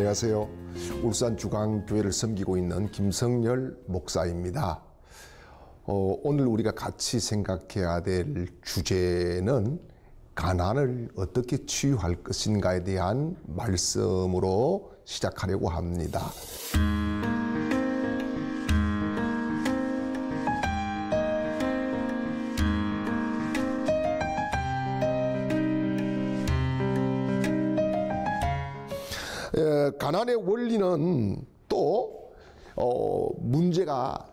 안녕하세요. 울산 주강교회를 섬기고 있는 김성열 목사입니다. 오늘 우리가 같이 생각해야 될 주제는 가난을 어떻게 치유할 것인가에 대한 말씀으로 시작하려고 합니다. 가난의 원리는 또 문제가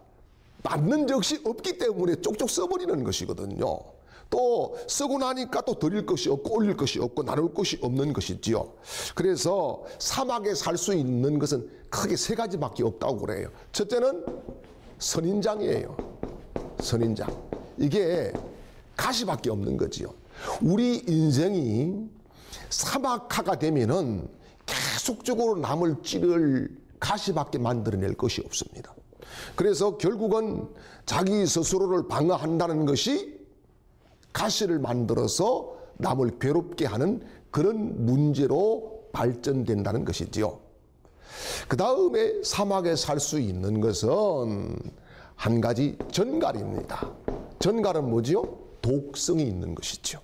맞는 적이 없기 때문에 쪽쪽 써버리는 것이거든요. 또 쓰고 나니까 또 드릴 것이 없고 올릴 것이 없고 나눌 것이 없는 것이지요. 그래서 사막에 살 수 있는 것은 크게 세 가지밖에 없다고 그래요. 첫째는 선인장이에요. 선인장. 이게 가시밖에 없는 거지요. 우리 인생이 사막화가 되면은 계속적으로 남을 찌를 가시밖에 만들어낼 것이 없습니다. 그래서 결국은 자기 스스로를 방어한다는 것이 가시를 만들어서 남을 괴롭게 하는 그런 문제로 발전된다는 것이지요. 그 다음에 사막에 살 수 있는 것은 한 가지 전갈입니다. 전갈은 뭐지요? 독성이 있는 것이죠.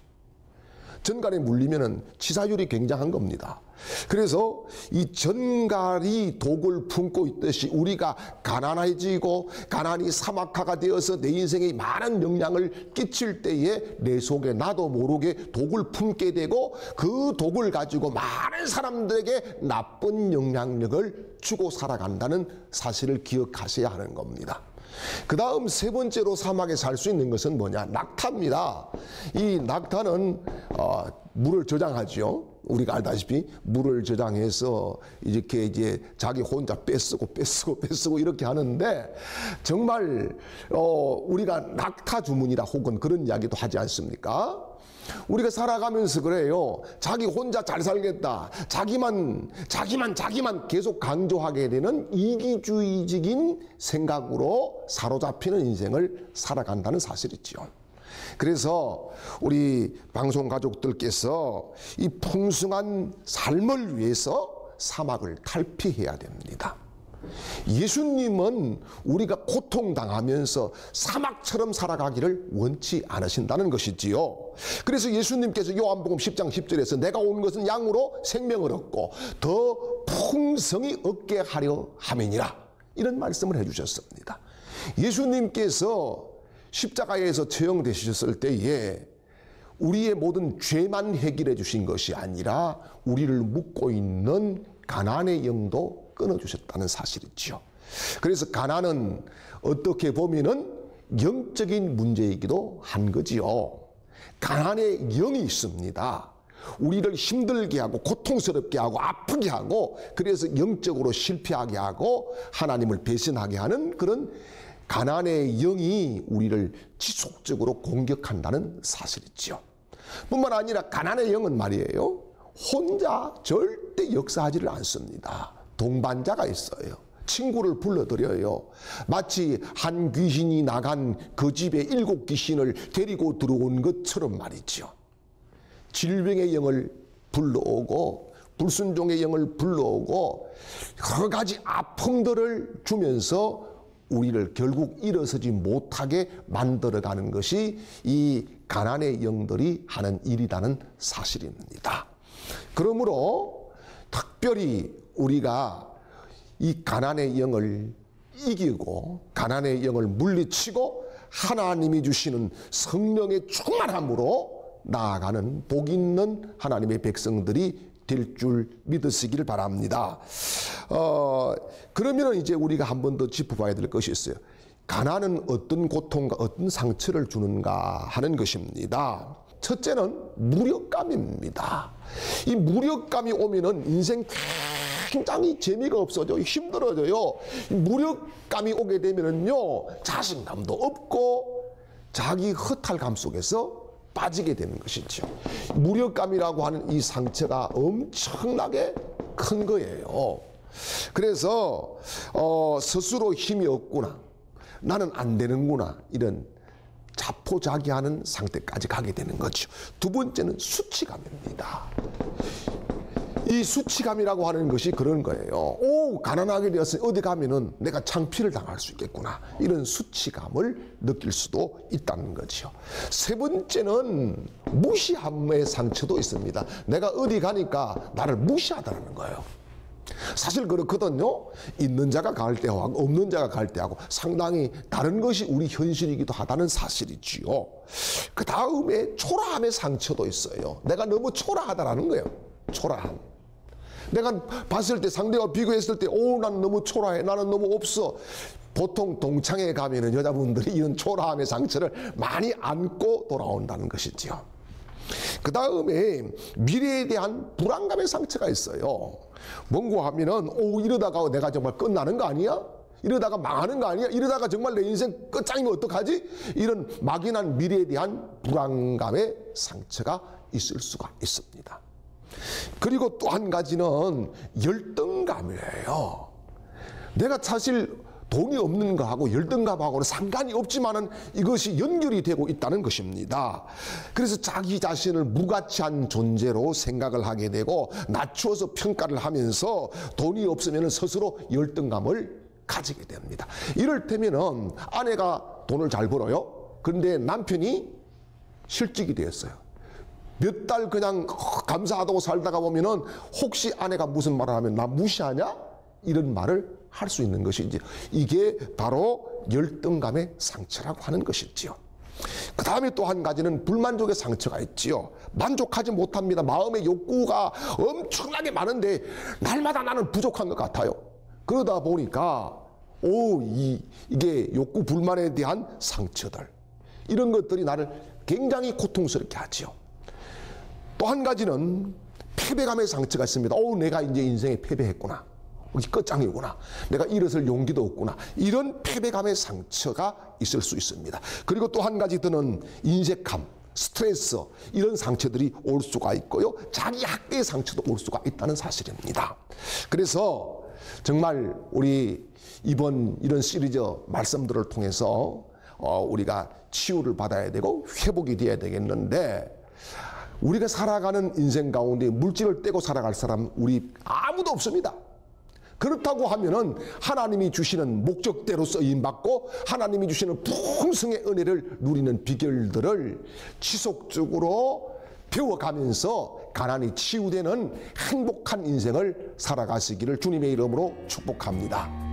전갈에 물리면은 치사율이 굉장한 겁니다. 그래서 이 전갈이 독을 품고 있듯이 우리가 가난해지고 가난이 사막화가 되어서 내 인생에 많은 영향을 끼칠 때에 내 속에 나도 모르게 독을 품게 되고 그 독을 가지고 많은 사람들에게 나쁜 영향력을 주고 살아간다는 사실을 기억하셔야 하는 겁니다. 그 다음 세 번째로 사막에 살 수 있는 것은 뭐냐? 낙타입니다. 이 낙타는 물을 저장하죠. 우리가 알다시피 물을 저장해서 이렇게 이제 자기 혼자 빼쓰고 이렇게 하는데 정말 우리가 낙타 주문이라 혹은 그런 이야기도 하지 않습니까? 우리가 살아가면서 그래요. 자기 혼자 잘 살겠다. 자기만 계속 강조하게 되는 이기주의적인 생각으로 사로잡히는 인생을 살아간다는 사실이죠. 그래서 우리 방송 가족들께서 이 풍성한 삶을 위해서 사막을 탈피해야 됩니다. 예수님은 우리가 고통당하면서 사막처럼 살아가기를 원치 않으신다는 것이지요. 그래서 예수님께서 요한복음 10장 10절에서 내가 온 것은 양으로 생명을 얻고 더 풍성히 얻게 하려 함이니라, 이런 말씀을 해주셨습니다. 예수님께서 십자가에서 처형되셨을 때에 우리의 모든 죄만 해결해 주신 것이 아니라 우리를 묶고 있는 가난의 영도 끊어주셨다는 사실이지요. 그래서 가난은 어떻게 보면은 영적인 문제이기도 한 거지요. 가난의 영이 있습니다. 우리를 힘들게 하고 고통스럽게 하고 아프게 하고 그래서 영적으로 실패하게 하고 하나님을 배신하게 하는 그런 가난의 영이 우리를 지속적으로 공격한다는 사실이지요. 뿐만 아니라 가난의 영은 말이에요, 혼자 절대 역사하지를 않습니다. 동반자가 있어요. 친구를 불러들여요. 마치 한 귀신이 나간 그 집에 7 귀신을 데리고 들어온 것처럼 말이죠. 질병의 영을 불러오고 불순종의 영을 불러오고 여러 가지 아픔들을 주면서 우리를 결국 일어서지 못하게 만들어가는 것이 이 가난의 영들이 하는 일이라는 사실입니다. 그러므로 특별히 우리가 이 가난의 영을 이기고 가난의 영을 물리치고 하나님이 주시는 성령의 충만함으로 나아가는 복 있는 하나님의 백성들이 될 줄 믿으시기를 바랍니다. 그러면 이제 우리가 한 번 더 짚어봐야 될 것이 있어요. 가난은 어떤 고통과 어떤 상처를 주는가 하는 것입니다. 첫째는 무력감입니다. 이 무력감이 오면은 인생 굉장히 재미가 없어져요. 힘들어져요. 무력감이 오게 되면은요, 자신감도 없고 자기 허탈감 속에서 빠지게 되는 것이죠. 무력감이라고 하는 이 상처가 엄청나게 큰 거예요. 그래서 스스로 힘이 없구나, 나는 안 되는구나, 이런 자포자기하는 상태까지 가게 되는 거죠. 두 번째는 수치감입니다. 이 수치감이라고 하는 것이 그런 거예요. 오, 가난하게 되었으니 어디 가면은 내가 창피를 당할 수 있겠구나. 이런 수치감을 느낄 수도 있다는 거죠. 세 번째는 무시함의 상처도 있습니다. 내가 어디 가니까 나를 무시하다는 거예요. 사실 그렇거든요. 있는 자가 갈 때하고 없는 자가 갈 때하고 상당히 다른 것이 우리 현실이기도 하다는 사실이지요. 그 다음에 초라함의 상처도 있어요. 내가 너무 초라하다라는 거예요. 초라함. 내가 봤을 때 상대와 비교했을 때 오, 난 너무 초라해. 나는 너무 없어. 보통 동창회 가면은 여자분들이 이런 초라함의 상처를 많이 안고 돌아온다는 것이지요. 그 다음에 미래에 대한 불안감의 상처가 있어요. 뭔고 하면은 오, 이러다가 내가 정말 끝나는 거 아니야? 이러다가 망하는 거 아니야? 이러다가 정말 내 인생 끝장이면 어떡하지? 이런 막연한 미래에 대한 불안감의 상처가 있을 수가 있습니다. 그리고 또 한 가지는 열등감이에요. 내가 사실 돈이 없는 거하고 열등감하고는 상관이 없지만은 이것이 연결이 되고 있다는 것입니다. 그래서 자기 자신을 무가치한 존재로 생각을 하게 되고 낮추어서 평가를 하면서 돈이 없으면 스스로 열등감을 가지게 됩니다. 이를테면은 아내가 돈을 잘 벌어요. 그런데 남편이 실직이 되었어요. 몇 달 그냥 감사하다고 살다가 보면은 혹시 아내가 무슨 말을 하면 나 무시하냐? 이런 말을 할 수 있는 것이지. 이게 바로 열등감의 상처라고 하는 것이지요. 그 다음에 또 한 가지는 불만족의 상처가 있지요. 만족하지 못합니다. 마음의 욕구가 엄청나게 많은데 날마다 나는 부족한 것 같아요. 그러다 보니까 이게 욕구 불만에 대한 상처들, 이런 것들이 나를 굉장히 고통스럽게 하지요. 또 한 가지는 패배감의 상처가 있습니다. 내가 이제 인생에 패배했구나. 끝장이구나. 내가 일어설 용기도 없구나. 이런 패배감의 상처가 있을 수 있습니다. 그리고 또 한 가지 더는 인색함, 스트레스, 이런 상처들이 올 수가 있고요. 자기 학대의 상처도 올 수가 있다는 사실입니다. 그래서 정말 우리 이번 이런 시리즈 말씀들을 통해서 우리가 치유를 받아야 되고 회복이 되어야 되겠는데, 우리가 살아가는 인생 가운데 물질을 떼고 살아갈 사람 우리 아무도 없습니다. 그렇다고 하면은 하나님이 주시는 목적대로 쓰임받고 하나님이 주시는 풍성의 은혜를 누리는 비결들을 지속적으로 배워가면서 가난이 치유되는 행복한 인생을 살아가시기를 주님의 이름으로 축복합니다.